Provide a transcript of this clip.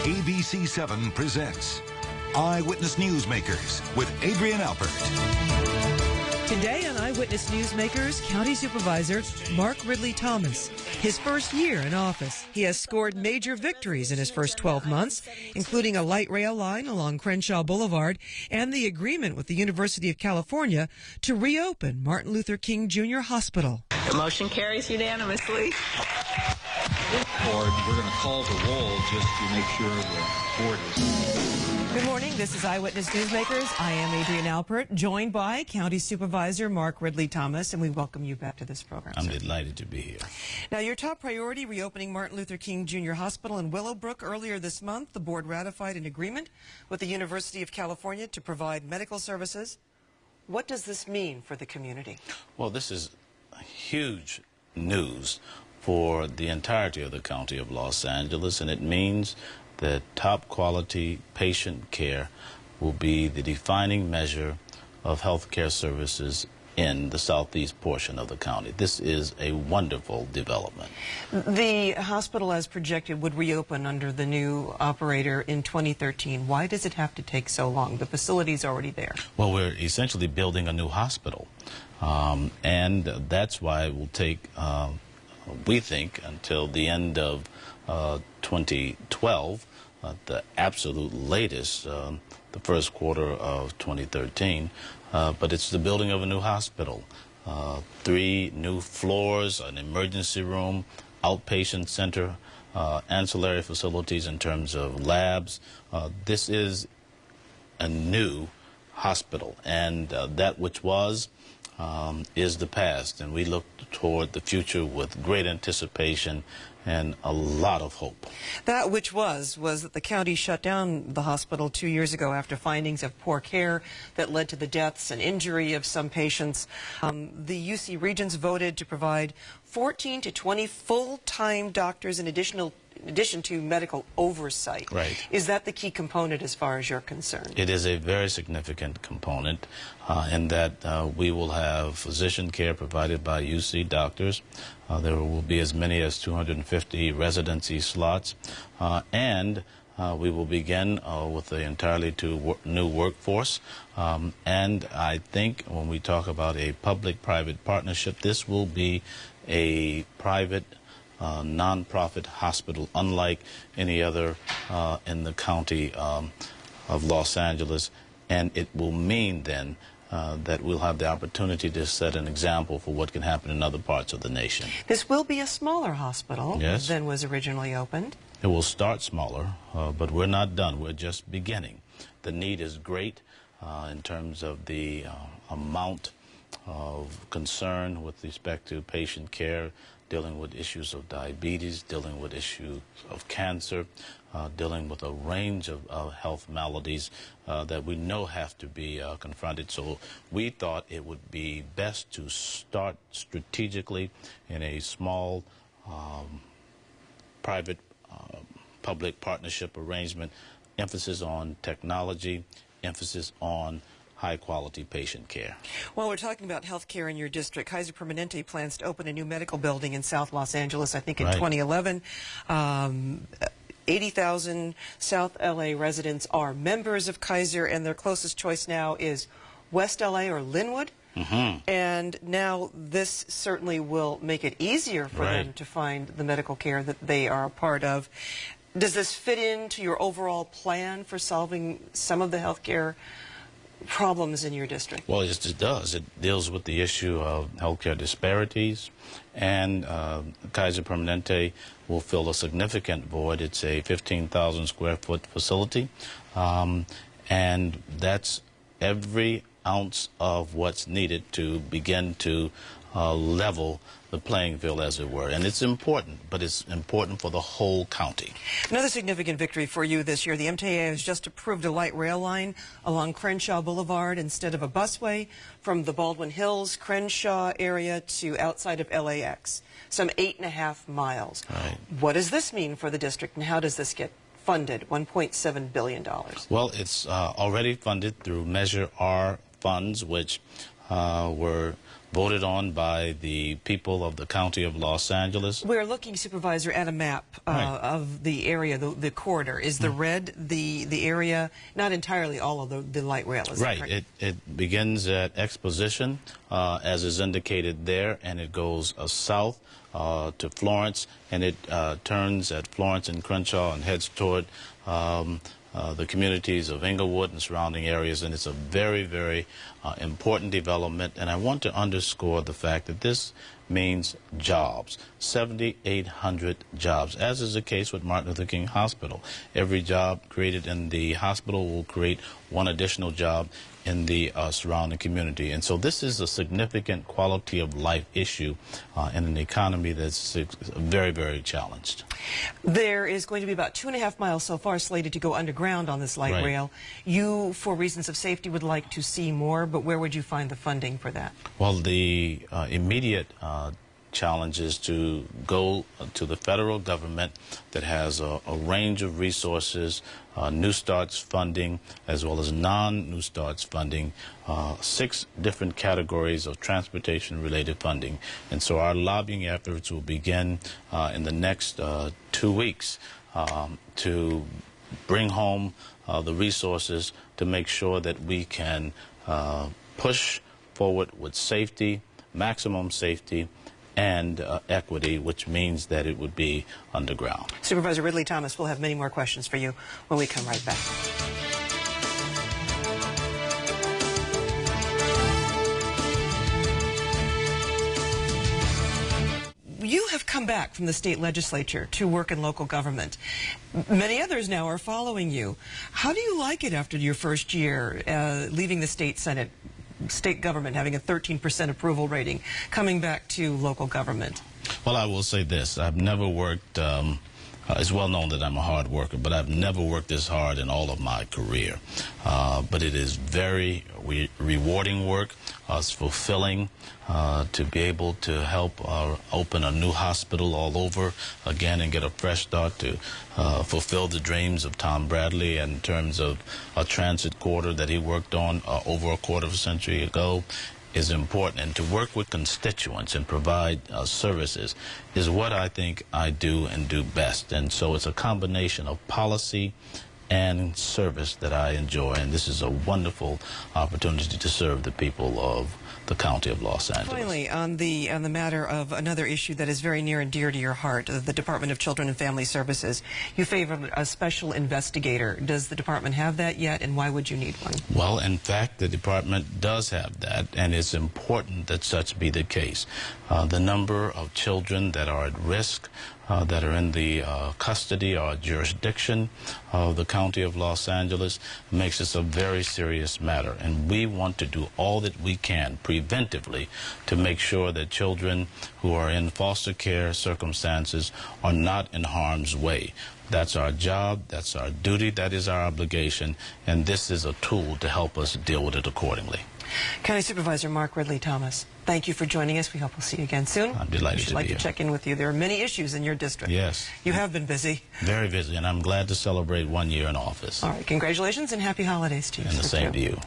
ABC 7 presents Eyewitness Newsmakers with Adrian Alpert. Today on Eyewitness Newsmakers, County Supervisor Mark Ridley-Thomas. His first year in office, he has scored major victories in his first 12 months, including a light rail line along Crenshaw Boulevard and the agreement with the University of California to reopen Martin Luther King Jr. Hospital. The motion carries unanimously. Board, we're going to call the roll just to make sure the board is... Good morning. This is Eyewitness Newsmakers. I am Adrian Alpert, joined by County Supervisor Mark Ridley-Thomas, and we welcome you back to this program. I'm delighted to be here. Now, your top priority, reopening Martin Luther King Jr. Hospital in Willowbrook. Earlier this month, the board ratified an agreement with the University of California to provide medical services. What does this mean for the community? Well, this is huge news for the entirety of the County of Los Angeles, and it means that top quality patient care will be the defining measure of health care services in the southeast portion of the county. This is a wonderful development. The hospital, as projected, would reopen under the new operator in 2013. Why does it have to take so long? The facility's already there. Well, we're essentially building a new hospital, and that's why it will take, we think, until the end of 2012, the absolute latest, the first quarter of 2013, but it's the building of a new hospital. 3 new floors, an emergency room, outpatient center, ancillary facilities in terms of labs. This is a new hospital, and that which was is the past, and we look toward the future with great anticipation and a lot of hope. That which was that the county shut down the hospital 2 years ago after findings of poor care that led to the deaths and injury of some patients. The UC Regents voted to provide 14 to 20 full-time doctors in addition to medical oversight. Right. Is that the key component as far as you're concerned? It is a very significant component in that we will have physician care provided by UC doctors. There will be as many as 250 residency slots, and we will begin with the entirely new workforce. And I think when we talk about a public-private partnership, this will be a private non-profit hospital, unlike any other in the county of Los Angeles, and it will mean then that we'll have the opportunity to set an example for what can happen in other parts of the nation. This will be a smaller hospital Yes. than was originally opened. It will start smaller, but we're not done. We're just beginning. The need is great in terms of the amount of concern with respect to patient care, dealing with issues of diabetes, dealing with issues of cancer, dealing with a range of health maladies that we know have to be confronted. So we thought it would be best to start strategically in a small private public partnership arrangement, emphasis on technology, emphasis on high-quality patient care. While we're talking about health care in your district, Kaiser Permanente plans to open a new medical building in South Los Angeles, I think in 2011. 80,000 South LA residents are members of Kaiser, and their closest choice now is West LA or Linwood. And now this certainly will make it easier for them to find the medical care that they are a part of. Does this fit into your overall plan for solving some of the health care problems in your district? Well, yes, it does. It deals with the issue of healthcare disparities, and Kaiser Permanente will fill a significant void. It's a 15,000 square foot facility, and that's every ounce of what's needed to begin to level the playing field, as it were. And it's important, but it's important for the whole county. Another significant victory for you this year. The MTA has just approved a light rail line along Crenshaw Boulevard instead of a busway from the Baldwin Hills, Crenshaw area to outside of LAX, some 8.5 miles. Right. What does this mean for the district, and how does this get funded? $1.7 billion. Well, it's already funded through Measure R funds, which were voted on by the people of the County of Los Angeles. We're looking, Supervisor, at a map of the area, the corridor. Is the red the area, not entirely all of the light rail, is Right. that correct? It begins at Exposition, as is indicated there, and it goes south to Florence, and it turns at Florence and Crenshaw and heads toward the communities of Inglewood and surrounding areas, and it's a very, very important development. And I want to underscore the fact that this means jobs, 7,800 jobs, as is the case with Martin Luther King Hospital. Every job created in the hospital will create one additional job in the surrounding community. And so this is a significant quality of life issue in an economy that's very, very challenged. There is going to be about 2.5 miles so far slated to go underground on this light rail. You, for reasons of safety, would like to see more, but where would you find the funding for that? Well, the immediate challenge is to go to the federal government that has a range of resources, New Starts funding, as well as non-New Starts funding, 6 different categories of transportation-related funding. And so our lobbying efforts will begin in the next 2 weeks to bring home the resources to make sure that we can push forward with safety, maximum safety, and equity, which means that it would be underground. Supervisor Ridley-Thomas will have many more questions for you when we come right back. You have come back from the state legislature to work in local government. Many others now are following you. How do you like it after your first year leaving the state Senate, state government having a 13% approval rating, coming back to local government? Well, I will say this. I've never worked, it's well known that I'm a hard worker, but I've never worked this hard in all of my career. But it is very rewarding work. It's fulfilling to be able to help open a new hospital all over again and get a fresh start, to fulfill the dreams of Tom Bradley in terms of a transit corridor that he worked on over a quarter of a century ago is important. And to work with constituents and provide services is what I think I do and do best. And so it's a combination of policy and service that I enjoy, and this is a wonderful opportunity to serve the people of the County of Los Angeles. Finally, on the matter of another issue that is very near and dear to your heart, the Department of Children and Family Services, you favor a special investigator. Does the department have that yet, and why would you need one? Well, in fact, the department does have that, and it's important that such be the case. The number of children that are at risk, that are in the custody or jurisdiction of the County of Los Angeles makes this a very serious matter, and we want to do all that we can preventively to make sure that children who are in foster care circumstances are not in harm's way. That's our job, that's our duty, that is our obligation, and this is a tool to help us deal with it accordingly. County Supervisor Mark Ridley-Thomas, thank you for joining us. We hope we'll see you again soon. I'm delighted to be here. We'd like to check in with you. There are many issues in your district. Yes. You have been busy. Very busy, and I'm glad to celebrate 1 year in office. All right, congratulations and happy holidays to you. And the same to you.